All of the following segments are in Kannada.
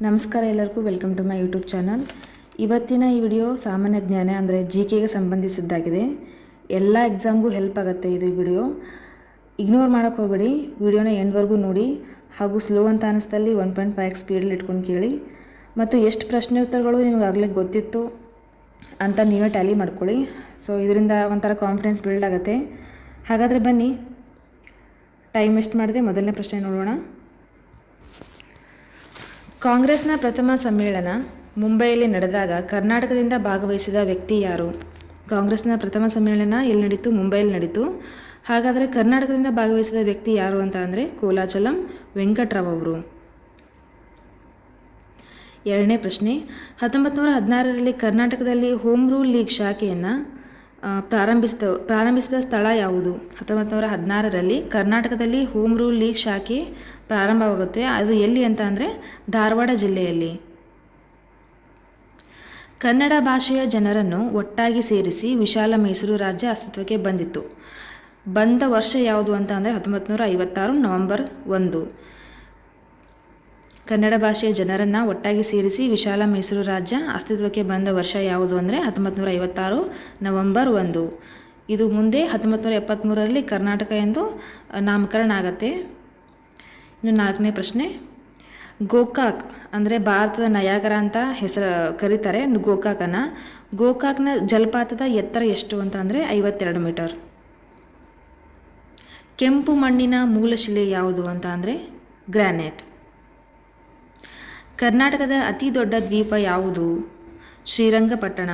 ನಮಸ್ಕಾರ ಎಲ್ಲರಿಗೂ, welcome to my YouTube channel. ಇವತ್ತಿನ ಈ ವಿಡಿಯೋ ಸಾಮಾನ್ಯ ಜ್ಞಾನ ಅಂದರೆ GKಗೆ ಸಂಬಂಧಿಸಿದ್ದಾಗಿದೆ. ಎಲ್ಲ ಎಕ್ಸಾಮ್ಗೂ ಹೆಲ್ಪ್ ಆಗುತ್ತೆ ಇದು ವಿಡಿಯೋ. ಇಗ್ನೋರ್ ಮಾಡೋಕ್ಕೆ ಹೋಗಬೇಡಿ, ವಿಡಿಯೋನ ಎಂಡ್ವರೆಗೂ ನೋಡಿ. ಹಾಗೂ ಸ್ಲೋ ಅಂತ ಅನ್ನಿಸ್ತಲ್ಲಿ 1.5x ಸ್ಪೀಡಲ್ಲಿ ಇಟ್ಕೊಂಡು ಕೇಳಿ. ಮತ್ತು ಎಷ್ಟು ಪ್ರಶ್ನೆ ಉತ್ತರಗಳು ನಿಮಗಾಗಲೇ ಗೊತ್ತಿತ್ತು ಅಂತ ನೀವೇ ಟ್ಯಾಲಿ ಮಾಡ್ಕೊಳ್ಳಿ. ಸೊ ಇದರಿಂದ ಒಂಥರ ಕಾನ್ಫಿಡೆನ್ಸ್ ಬಿಲ್ಡ್ ಆಗುತ್ತೆ. ಹಾಗಾದರೆ ಬನ್ನಿ, ಟೈಮ್ ವೇಸ್ಟ್ ಮಾಡದೆ ಮೊದಲನೇ ಪ್ರಶ್ನೆ ನೋಡೋಣ. ಕಾಂಗ್ರೆಸ್ನ ಪ್ರಥಮ ಸಮ್ಮೇಳನ ಮುಂಬೈಯಲ್ಲಿ ನಡೆದಾಗ ಕರ್ನಾಟಕದಿಂದ ಭಾಗವಹಿಸಿದ ವ್ಯಕ್ತಿ ಯಾರು? ಕಾಂಗ್ರೆಸ್ನ ಪ್ರಥಮ ಸಮ್ಮೇಳನ ಎಲ್ಲಿ ನಡೀತು? ಮುಂಬೈಯಲ್ಲಿ ನಡೀತು. ಹಾಗಾದರೆ ಕರ್ನಾಟಕದಿಂದ ಭಾಗವಹಿಸಿದ ವ್ಯಕ್ತಿ ಯಾರು ಅಂತ ಅಂದರೆ ಕೋಲಾಚಲಂ ವೆಂಕಟರಾವ್ ಅವರು. ಎರಡನೇ ಪ್ರಶ್ನೆ, 1916ರಲ್ಲಿ ಕರ್ನಾಟಕದಲ್ಲಿ ಹೋಮ್ ರೂಲ್ ಲೀಗ್ ಶಾಖೆಯನ್ನು ಪ್ರಾರಂಭಿಸಿದ ಸ್ಥಳ ಯಾವುದು? 1916ರಲ್ಲಿ ಕರ್ನಾಟಕದಲ್ಲಿ ಹೋಮ್ ರೂಲ್ ಲೀಗ್ ಶಾಖೆ ಪ್ರಾರಂಭವಾಗುತ್ತೆ. ಅದು ಎಲ್ಲಿ ಅಂತ ಅಂದರೆ ಧಾರವಾಡ ಜಿಲ್ಲೆಯಲ್ಲಿ. ಕನ್ನಡ ಭಾಷೆಯ ಜನರನ್ನು ಒಟ್ಟಾಗಿ ಸೇರಿಸಿ ವಿಶಾಲ ಮೈಸೂರು ರಾಜ್ಯ ಅಸ್ತಿತ್ವಕ್ಕೆ ಬಂದ ವರ್ಷ ಯಾವುದು ಅಂತ ಅಂದರೆ 1956 ನವೆಂಬರ್ 1. ಕನ್ನಡ ಭಾಷೆಯ ಜನರನ್ನು ಒಟ್ಟಾಗಿ ಸೇರಿಸಿ ವಿಶಾಲ ಮೈಸೂರು ರಾಜ್ಯ ಅಸ್ತಿತ್ವಕ್ಕೆ ಬಂದ ವರ್ಷ ಯಾವುದು ಅಂದರೆ 1956 ನವೆಂಬರ್ 1. ಇದು ಮುಂದೆ 1973ರಲ್ಲಿ ಕರ್ನಾಟಕ ಎಂದು ನಾಮಕರಣ ಆಗುತ್ತೆ. ಇನ್ನು ನಾಲ್ಕನೇ ಪ್ರಶ್ನೆ, ಗೋಕಾಕ್ ಅಂದರೆ ಭಾರತದ ನಯಾಗರ ಅಂತ ಹೆಸರು ಕರೀತಾರೆ ಗೋಕಾಕ್ನ ಜಲಪಾತದ ಎತ್ತರ ಎಷ್ಟು ಅಂತ ಅಂದರೆ 52 ಮೀಟರ್. ಕೆಂಪು ಮಣ್ಣಿನ ಮೂಲಶಿಲೆ ಯಾವುದು ಅಂತ ಅಂದರೆ ಗ್ರಾನೈಟ್. ಕರ್ನಾಟಕದ ಅತಿ ದೊಡ್ಡ ದ್ವೀಪ ಯಾವುದು? ಶ್ರೀರಂಗಪಟ್ಟಣ.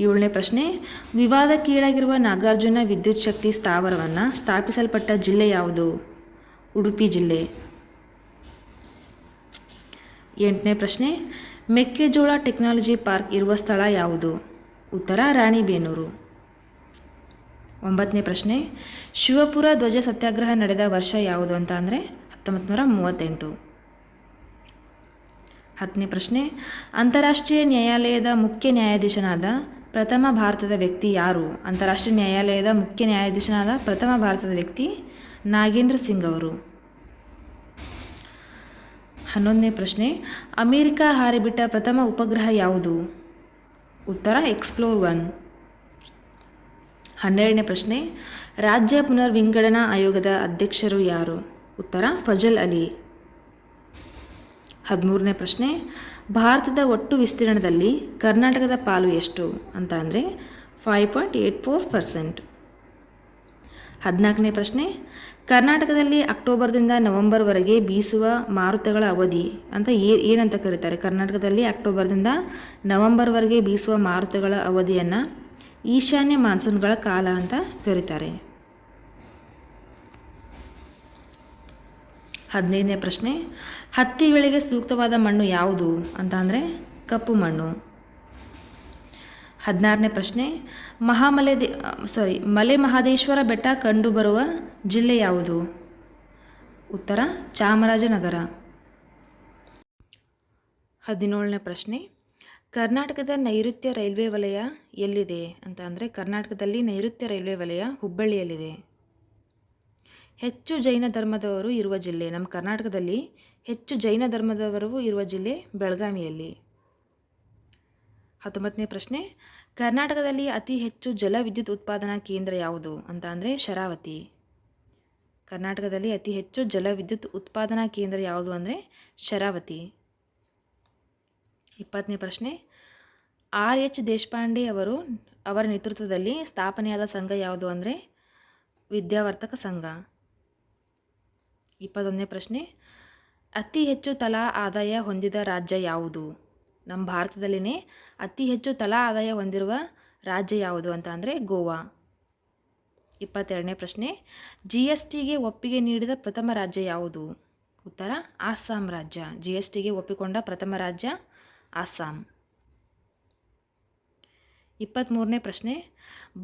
ಏಳನೇ ಪ್ರಶ್ನೆ, ವಿವಾದಕ್ಕೀಡಾಗಿರುವ ನಾಗಾರ್ಜುನ ವಿದ್ಯುತ್ ಶಕ್ತಿ ಸ್ಥಾವರವನ್ನು ಸ್ಥಾಪಿಸಲ್ಪಟ್ಟ ಜಿಲ್ಲೆ ಯಾವುದು? ಉಡುಪಿ ಜಿಲ್ಲೆ. ಎಂಟನೇ ಪ್ರಶ್ನೆ, ಮೆಕ್ಕೆಜೋಳ ಟೆಕ್ನಾಲಜಿ ಪಾರ್ಕ್ ಇರುವ ಸ್ಥಳ ಯಾವುದು? ಉತ್ತರ ರಾಣಿಬೇನೂರು. ಒಂಬತ್ತನೇ ಪ್ರಶ್ನೆ, ಶಿವಪುರ ಧ್ವಜ ಸತ್ಯಾಗ್ರಹ ನಡೆದ ವರ್ಷ ಯಾವುದು ಅಂತ ಅಂದರೆ 1938. 10ನೇ ಪ್ರಶ್ನೆ, ಅಂತಾರಾಷ್ಟ್ರೀಯ ನ್ಯಾಯಾಲಯದ ಮುಖ್ಯ ನ್ಯಾಯಾಧೀಶನಾದ ಪ್ರಥಮ ಭಾರತದ ವ್ಯಕ್ತಿ ಯಾರು? ಅಂತಾರಾಷ್ಟ್ರೀಯ ನ್ಯಾಯಾಲಯದ ಮುಖ್ಯ ನ್ಯಾಯಾಧೀಶನಾದ ಪ್ರಥಮ ಭಾರತದ ವ್ಯಕ್ತಿ ನಾಗೇಂದ್ರ ಸಿಂಗ್ ಅವರು. 11ನೇ ಪ್ರಶ್ನೆ, ಅಮೆರಿಕ ಹಾರಿಬಿಟ್ಟ ಪ್ರಥಮ ಉಪಗ್ರಹ ಯಾವುದು? ಉತ್ತರ ಎಕ್ಸ್ಪ್ಲೋರ್ 1. 12ನೇ ಪ್ರಶ್ನೆ, ರಾಜ್ಯ ಪುನರ್ವಿಂಗಡನಾ ಆಯೋಗದ ಅಧ್ಯಕ್ಷರು ಯಾರು? ಉತ್ತರ ಫಜಲ್ ಅಲಿ. 13ನೇ ಪ್ರಶ್ನೆ, ಭಾರತದ ಒಟ್ಟು ವಿಸ್ತೀರ್ಣದಲ್ಲಿ ಕರ್ನಾಟಕದ ಪಾಲು ಎಷ್ಟು ಅಂತ ಅಂದರೆ 5.84%. 14ನೇ ಪ್ರಶ್ನೆ, ಕರ್ನಾಟಕದಲ್ಲಿ ಅಕ್ಟೋಬರ್ದಿಂದ ನವೆಂಬರ್ವರೆಗೆ ಬೀಸುವ ಮಾರುತಗಳ ಅವಧಿ ಅಂತ ಏನಂತ ಕರೀತಾರೆ? ಕರ್ನಾಟಕದಲ್ಲಿ ಅಕ್ಟೋಬರ್ದಿಂದ ನವೆಂಬರ್ವರೆಗೆ ಬೀಸುವ ಮಾರುತಗಳ ಅವಧಿಯನ್ನು ಈಶಾನ್ಯ ಮಾನ್ಸೂನ್ಗಳ ಕಾಲ ಅಂತ ಕರೀತಾರೆ. 15ನೇ ಪ್ರಶ್ನೆ, ಹತ್ತಿ ಬೆಳೆಗೆ ಸೂಕ್ತವಾದ ಮಣ್ಣು ಯಾವುದು ಅಂತ ಅಂದರೆ ಕಪ್ಪು ಮಣ್ಣು. 16ನೇ ಪ್ರಶ್ನೆ, ಮಲೆ ಮಹದೇಶ್ವರ ಬೆಟ್ಟ ಕಂಡುಬರುವ ಜಿಲ್ಲೆ ಯಾವುದು? ಉತ್ತರ ಚಾಮರಾಜನಗರ. 17ನೇ ಪ್ರಶ್ನೆ, ಕರ್ನಾಟಕದ ನೈಋತ್ಯ ರೈಲ್ವೆ ವಲಯ ಎಲ್ಲಿದೆ ಅಂತ ಅಂದರೆ ಕರ್ನಾಟಕದಲ್ಲಿ ನೈಋತ್ಯ ರೈಲ್ವೆ ವಲಯ ಹುಬ್ಬಳ್ಳಿಯಲ್ಲಿದೆ. ಹೆಚ್ಚು ಜೈನ ಧರ್ಮದವರು ಇರುವ ಜಿಲ್ಲೆ, ನಮ್ಮ ಕರ್ನಾಟಕದಲ್ಲಿ ಹೆಚ್ಚು ಜೈನ ಧರ್ಮದವರು ಇರುವ ಜಿಲ್ಲೆ ಬೆಳಗಾವಿಯಲ್ಲಿ. 19ನೇ ಪ್ರಶ್ನೆ, ಕರ್ನಾಟಕದಲ್ಲಿ ಅತಿ ಹೆಚ್ಚು ಜಲವಿದ್ಯುತ್ ಉತ್ಪಾದನಾ ಕೇಂದ್ರ ಯಾವುದು ಅಂತ ಅಂದರೆ ಶರಾವತಿ. ಕರ್ನಾಟಕದಲ್ಲಿ ಅತಿ ಹೆಚ್ಚು ಜಲವಿದ್ಯುತ್ ಉತ್ಪಾದನಾ ಕೇಂದ್ರ ಯಾವುದು ಅಂದರೆ ಶರಾವತಿ. 20ನೇ ಪ್ರಶ್ನೆ, R.H. ದೇಶಪಾಂಡೆ ಅವರ ನೇತೃತ್ವದಲ್ಲಿ ಸ್ಥಾಪನೆಯಾದ ಸಂಘ ಯಾವುದು ಅಂದರೆ ವಿದ್ಯಾವರ್ತಕ ಸಂಘ. 21ನೇ ಪ್ರಶ್ನೆ, ಅತಿ ಹೆಚ್ಚು ತಲಾ ಆದಾಯ ಹೊಂದಿದ ರಾಜ್ಯ ಯಾವುದು? ನಮ್ಮ ಭಾರತದಲ್ಲಿನೇ ಅತಿ ಹೆಚ್ಚು ತಲಾ ಆದಾಯ ಹೊಂದಿರುವ ರಾಜ್ಯ ಯಾವುದು ಅಂತ ಅಂದರೆ ಗೋವಾ. 22ನೇ ಪ್ರಶ್ನೆ, GSTಗೆ ಒಪ್ಪಿಗೆ ನೀಡಿದ ಪ್ರಥಮ ರಾಜ್ಯ ಯಾವುದು? ಉತ್ತರ ಅಸ್ಸಾಂ ರಾಜ್ಯ. GSTಗೆ ಒಪ್ಪಿಕೊಂಡ ಪ್ರಥಮ ರಾಜ್ಯ ಅಸ್ಸಾಂ. 23ನೇ ಪ್ರಶ್ನೆ,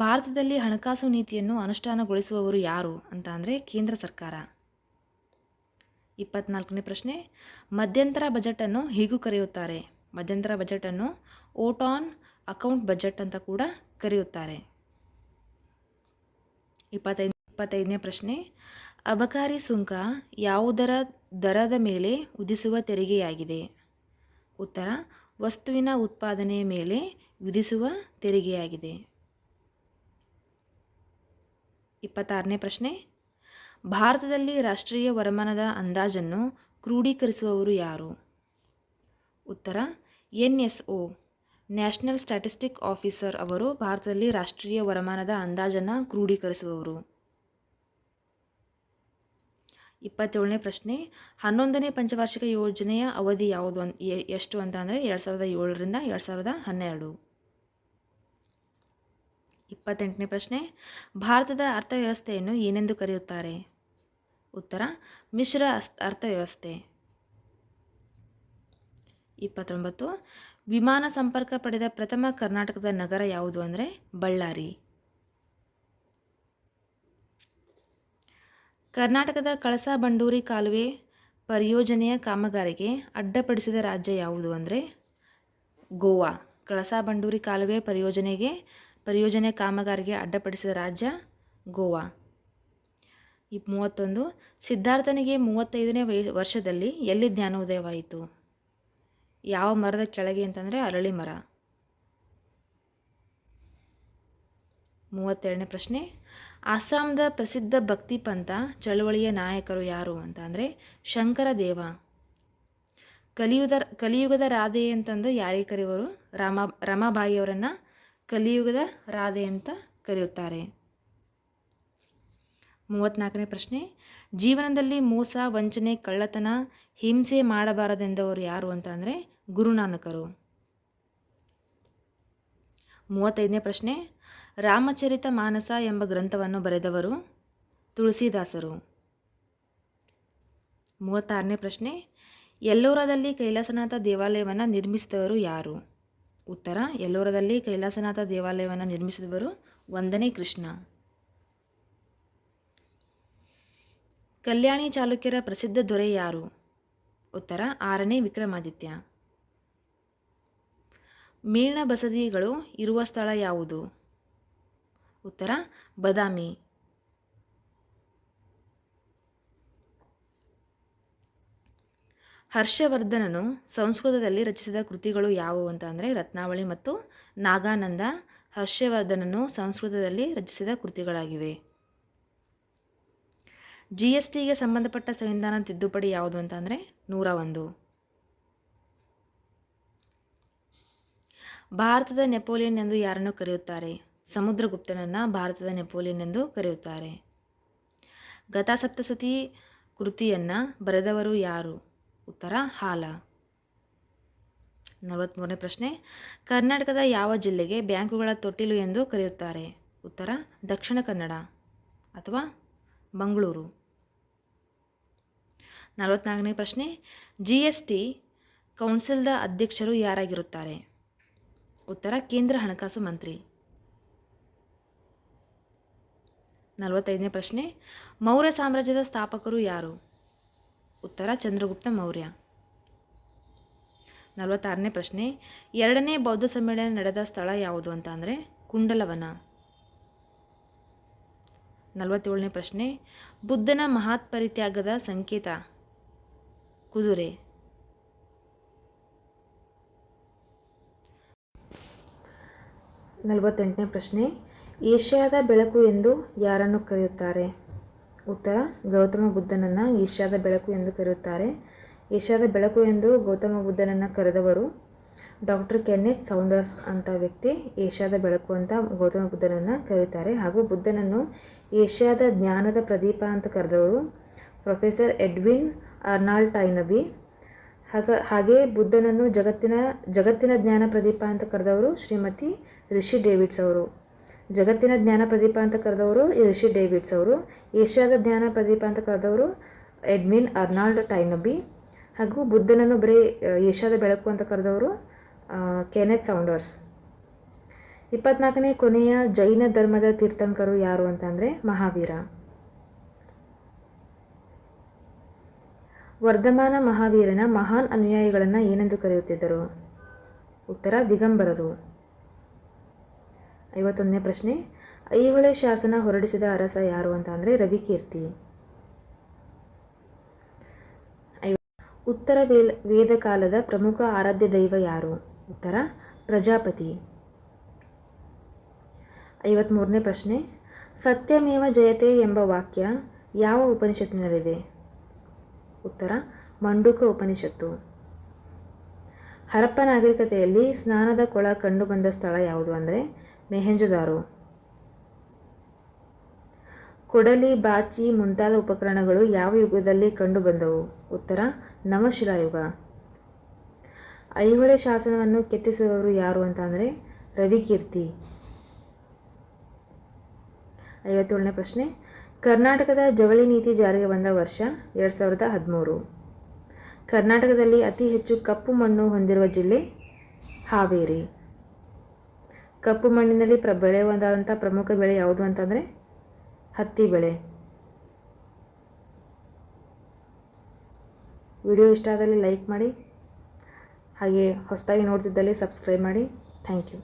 ಭಾರತದಲ್ಲಿ ಹಣಕಾಸು ನೀತಿಯನ್ನು ಅನುಷ್ಠಾನಗೊಳಿಸುವವರು ಯಾರು ಅಂತ ಅಂದರೆ ಕೇಂದ್ರ ಸರ್ಕಾರ. 24ನೇ ಪ್ರಶ್ನೆ, ಮಧ್ಯಂತರ ಬಜೆಟನ್ನು ಹೀಗೂ ಕರೆಯುತ್ತಾರೆ. ಮಧ್ಯಂತರ ಬಜೆಟನ್ನು ಓಟ್ ಆನ್ ಅಕೌಂಟ್ ಬಜೆಟ್ ಅಂತ ಕೂಡ ಕರೆಯುತ್ತಾರೆ. 25ನೇ ಪ್ರಶ್ನೆ, ಅಬಕಾರಿ ಸುಂಕ ಯಾವುದರ ದರದ ಮೇಲೆ ವಿಧಿಸುವ ತೆರಿಗೆಯಾಗಿದೆ? ಉತ್ತರ, ವಸ್ತುವಿನ ಉತ್ಪಾದನೆಯ ಮೇಲೆ ವಿಧಿಸುವ ತೆರಿಗೆಯಾಗಿದೆ. 26ನೇ ಪ್ರಶ್ನೆ, ಭಾರತದಲ್ಲಿ ರಾಷ್ಟ್ರೀಯ ವರಮಾನದ ಅಂದಾಜನ್ನು ಕ್ರೋಢೀಕರಿಸುವವರು ಯಾರು? ಉತ್ತರ, NSO ನ್ಯಾಷನಲ್ ಸ್ಟ್ಯಾಟಿಸ್ಟಿಕ್ ಆಫೀಸರ್ ಅವರು ಭಾರತದಲ್ಲಿ ರಾಷ್ಟ್ರೀಯ ವರಮಾನದ ಅಂದಾಜನ್ನು ಕ್ರೋಢೀಕರಿಸುವವರು. 27ನೇ ಪ್ರಶ್ನೆ, 11ನೇ ಪಂಚವಾರ್ಷಿಕ ಯೋಜನೆಯ ಅವಧಿ ಯಾವುದು ಎಷ್ಟು ಅಂತ ಅಂದರೆ 2007ರಿಂದ 2012. 28ನೇ ಪ್ರಶ್ನೆ, ಭಾರತದ ಅರ್ಥವ್ಯವಸ್ಥೆಯನ್ನು ಏನೆಂದು ಕರೆಯುತ್ತಾರೆ? ಉತ್ತರ, ಮಿಶ್ರ ಅರ್ಥವ್ಯವಸ್ಥೆ. 29, ವಿಮಾನ ಸಂಪರ್ಕ ಪಡೆದ ಪ್ರಥಮ ಕರ್ನಾಟಕದ ನಗರ ಯಾವುದು ಅಂದರೆ ಬಳ್ಳಾರಿ. ಕರ್ನಾಟಕದ ಕಳಸಾ ಬಂಡೂರಿ ಕಾಲುವೆ ಪರಿಯೋಜನೆಯ ಕಾಮಗಾರಿಗೆ ಅಡ್ಡಿಪಡಿಸಿದ ರಾಜ್ಯ ಯಾವುದು ಅಂದರೆ ಗೋವಾ. ಕಳಸಾ ಬಂಡೂರಿ ಕಾಲುವೆ ಪರಿಯೋಜನೆ ಕಾಮಗಾರಿಗೆ ಅಡ್ಡಿಪಡಿಸಿದ ರಾಜ್ಯ ಗೋವಾ. 31, ಸಿದ್ಧಾರ್ಥನಿಗೆ 35ನೇ ವರ್ಷದಲ್ಲಿ ಎಲ್ಲಿ ಜ್ಞಾನೋದಯವಾಯಿತು? ಯಾವ ಮರದ ಕೆಳಗೆ ಅಂತಂದರೆ ಅರಳಿ ಮರ. 32ನೇ ಪ್ರಶ್ನೆ, ಅಸ್ಸಾಂದ ಪ್ರಸಿದ್ಧ ಭಕ್ತಿ ಪಂಥ ಚಳವಳಿಯ ನಾಯಕರು ಯಾರು ಅಂತ ಅಂದರೆ ಶಂಕರ ದೇವ. ಕಲಿಯುಗದ ರಾಧೆ ಅಂತಂದು ಯಾರಿಗೆ ಕರೆಯುವರು? ರಮಾಬಾಯಿಯವರನ್ನು ಕಲಿಯುಗದ ರಾಧೆ ಅಂತ ಕರೆಯುತ್ತಾರೆ. 34ನೇ ಪ್ರಶ್ನೆ, ಜೀವನದಲ್ಲಿ ಮೋಸ, ವಂಚನೆ, ಕಳ್ಳತನ, ಹಿಂಸೆ ಮಾಡಬಾರದೆಂದವರು ಯಾರು ಅಂತ ಅಂದರೆ ಗುರುನಾನಕರು. 35ನೇ ಪ್ರಶ್ನೆ, ರಾಮಚರಿತ ಮಾನಸ ಎಂಬ ಗ್ರಂಥವನ್ನು ಬರೆದವರು ತುಳಸಿದಾಸರು. 36ನೇ ಪ್ರಶ್ನೆ, ಎಲ್ಲೋರದಲ್ಲಿ ಕೈಲಾಸನಾಥ ದೇವಾಲಯವನ್ನು ನಿರ್ಮಿಸಿದವರು ಯಾರು? ಉತ್ತರ, ಎಲ್ಲೋರದಲ್ಲಿ ಕೈಲಾಸನಾಥ ದೇವಾಲಯವನ್ನು ನಿರ್ಮಿಸಿದವರು 1ನೇ ಕೃಷ್ಣ. ಕಲ್ಯಾಣಿ ಚಾಲುಕ್ಯರ ಪ್ರಸಿದ್ಧ ದೊರೆ ಯಾರು? ಉತ್ತರ, 6ನೇ ವಿಕ್ರಮಾದಿತ್ಯ. ಮೇಣ ಬಸದಿಗಳು ಇರುವ ಸ್ಥಳ ಯಾವುದು? ಉತ್ತರ, ಬದಾಮಿ. ಹರ್ಷವರ್ಧನನು ಸಂಸ್ಕೃತದಲ್ಲಿ ರಚಿಸಿದ ಕೃತಿಗಳು ಯಾವುವು ಅಂತ ಅಂದರೆ ರತ್ನಾವಳಿ ಮತ್ತು ನಾಗಾನಂದ ಹರ್ಷವರ್ಧನನು ಸಂಸ್ಕೃತದಲ್ಲಿ ರಚಿಸಿದ ಕೃತಿಗಳಾಗಿವೆ. GSTಗೆ ಸಂಬಂಧಪಟ್ಟ ಸಂವಿಧಾನ ತಿದ್ದುಪಡಿ ಯಾವುದು ಅಂತ ಅಂದರೆ 101. ಭಾರತದ ನೆಪೋಲಿಯನ್ ಎಂದು ಯಾರನ್ನು ಕರೆಯುತ್ತಾರೆ? ಸಮುದ್ರಗುಪ್ತನನ್ನು ಭಾರತದ ನೆಪೋಲಿಯನ್ ಎಂದು ಕರೆಯುತ್ತಾರೆ. ಗತಾಸಪ್ತಸತಿ ಕೃತಿಯನ್ನು ಬರೆದವರು ಯಾರು? ಉತ್ತರ, ಹಾಲ. 43ನೇ ಪ್ರಶ್ನೆ, ಕರ್ನಾಟಕದ ಯಾವ ಜಿಲ್ಲೆಗೆ ಬ್ಯಾಂಕುಗಳ ತೊಟ್ಟಿಲು ಎಂದು ಕರೆಯುತ್ತಾರೆ? ಉತ್ತರ, ದಕ್ಷಿಣ ಕನ್ನಡ ಅಥವಾ ಮಂಗಳೂರು. 44ನೇ ಪ್ರಶ್ನೆ, GST ಕೌನ್ಸಿಲ್ದ ಅಧ್ಯಕ್ಷರು ಯಾರಾಗಿರುತ್ತಾರೆ? ಉತ್ತರ, ಕೇಂದ್ರ ಹಣಕಾಸು ಮಂತ್ರಿ. 45ನೇ ಪ್ರಶ್ನೆ, ಮೌರ್ಯ ಸಾಮ್ರಾಜ್ಯದ ಸ್ಥಾಪಕರು ಯಾರು? ಉತ್ತರ, ಚಂದ್ರಗುಪ್ತ ಮೌರ್ಯ. 46ನೇ ಪ್ರಶ್ನೆ, 2ನೇ ಬೌದ್ಧ ಸಮ್ಮೇಳನ ನಡೆದ ಸ್ಥಳ ಯಾವುದು ಅಂತ ಅಂದರೆ ಕುಂಡಲವನ. 47ನೇ ಪ್ರಶ್ನೆ, ಬುದ್ಧನ ಮಹಾತ್ ಪರಿತ್ಯಾಗದ ಸಂಕೇತ ಕುದುರೆ. 48ನೇ ಪ್ರಶ್ನೆ, ಏಷ್ಯಾದ ಬೆಳಕು ಎಂದು ಯಾರನ್ನು ಕರೆಯುತ್ತಾರೆ? ಉತ್ತರ, ಗೌತಮ ಬುದ್ಧನನ್ನು ಏಷ್ಯಾದ ಬೆಳಕು ಎಂದು ಕರೆಯುತ್ತಾರೆ. ಏಷ್ಯಾದ ಬೆಳಕು ಎಂದು ಗೌತಮ ಬುದ್ಧನನ್ನು ಕರೆದವರು ಡಾಕ್ಟರ್ ಕೆನ್ನೆತ್ ಸೌಂಡರ್ಸ್ ಅಂತ ವ್ಯಕ್ತಿ ಏಷ್ಯಾದ ಬೆಳಕು ಅಂತ ಗೌತಮ ಬುದ್ಧನನ್ನು ಕರೀತಾರೆ. ಹಾಗೂ ಬುದ್ಧನನ್ನು ಏಷ್ಯಾದ ಜ್ಞಾನದ ಪ್ರದೀಪ ಅಂತ ಕರೆದವರು ಪ್ರೊಫೆಸರ್ ಎಡ್ವಿನ್ ಅರ್ನಾಲ್ಡ್ ಟೈನಬಿ. ಹಾಗೆ ಬುದ್ಧನನ್ನು ಜಗತ್ತಿನ ಜ್ಞಾನ ಪ್ರದೀಪ ಅಂತ ಕರೆದವರು ಶ್ರೀಮತಿ ರಿಷಿ ಡೇವಿಡ್ಸ್ ಅವರು. ಜಗತ್ತಿನ ಜ್ಞಾನ ಪ್ರದೀಪ ಅಂತ ಕರೆದವರು ರಿಷಿ ಡೇವಿಡ್ಸ್ ಅವರು. ಏಷ್ಯಾದ ಜ್ಞಾನ ಪ್ರದೀಪ ಅಂತ ಕರೆದವರು ಎಡ್ವಿನ್ ಅರ್ನಾಲ್ಡ್ ಟೈನಬಿ. ಹಾಗೂ ಬುದ್ಧನನ್ನು ಬರೀ ಏಷ್ಯಾದ ಬೆಳಕು ಅಂತ ಕರೆದವರು ಕೆನೆತ್ ಸೌಂಡರ್ಸ್. 24ನೇ ಕೊನೆಯ ಜೈನ ಧರ್ಮದ ತೀರ್ಥಂಕರು ಯಾರು ಅಂತ ಅಂದರೆ ಮಹಾವೀರ. ವರ್ಧಮಾನ ಮಹಾವೀರನ ಮಹಾನ್ ಅನುಯಾಯಿಗಳನ್ನು ಏನೆಂದು ಕರೆಯುತ್ತಿದ್ದರು? ಉತ್ತರ, ದಿಗಂಬರರು. 51ನೇ ಪ್ರಶ್ನೆ, ಐಹೊಳೆ ಶಾಸನ ಹೊರಡಿಸಿದ ಅರಸ ಯಾರು ಅಂತ ಅಂದರೆ ರವಿಕೀರ್ತಿ. ಉತ್ತರ ವೇದ ಕಾಲದ ಪ್ರಮುಖ ಆರಾಧ್ಯ ದೈವ ಯಾರು? ಉತ್ತರ ಪ್ರಜಾಪತಿ. 53ನೇ ಪ್ರಶ್ನೆ, ಸತ್ಯಮೇವ ಜಯತೆ ಎಂಬ ವಾಕ್ಯ ಯಾವ ಉಪನಿಷತ್ತಿನಲ್ಲಿದೆ? ಉತ್ತರ ಮಂಡುಕ ಉಪನಿಷತ್ತು. ಹರಪ್ಪ ನಾಗರಿಕತೆಯಲ್ಲಿ ಸ್ನಾನದ ಕೊಳ ಕಂಡುಬಂದ ಸ್ಥಳ ಯಾವುದು ಅಂದರೆ ಮೊಹೆಂಜೊದಾರೋ. ಕೊಡಲಿ, ಬಾಚಿ ಮುಂತಾದ ಉಪಕರಣಗಳು ಯಾವ ಯುಗದಲ್ಲಿ ಕಂಡುಬಂದವು? ಉತ್ತರ ನವಶಿಲಾಯುಗ. ಐಹೊಳೆ ಶಾಸನವನ್ನು ಕೆತ್ತಿಸಿದವರು ಯಾರು ಅಂತ ಅಂದರೆ ರವಿಕೀರ್ತಿ. 57ನೇ ಪ್ರಶ್ನೆ, ಕರ್ನಾಟಕದ ಜವಳಿ ನೀತಿ ಜಾರಿಗೆ ಬಂದ ವರ್ಷ 2013. ಕರ್ನಾಟಕದಲ್ಲಿ ಅತಿ ಹೆಚ್ಚು ಕಪ್ಪು ಮಣ್ಣು ಹೊಂದಿರುವ ಜಿಲ್ಲೆ ಹಾವೇರಿ. ಕಪ್ಪು ಮಣ್ಣಿನಲ್ಲಿ ಬೆಳೆಯುವಂಥ ಪ್ರಮುಖ ಬೆಳೆ ಯಾವುದು ಅಂತಂದರೆ ಹತ್ತಿ ಬೆಳೆ. ವಿಡಿಯೋ ಇಷ್ಟ ಆದಲ್ಲಿ ಲೈಕ್ ಮಾಡಿ, ಹಾಗೆ ಹೊಸದಾಗಿ ನೋಡ್ತಿದ್ದಲ್ಲಿ ಸಬ್ಸ್ಕ್ರೈಬ್ ಮಾಡಿ. Thank you.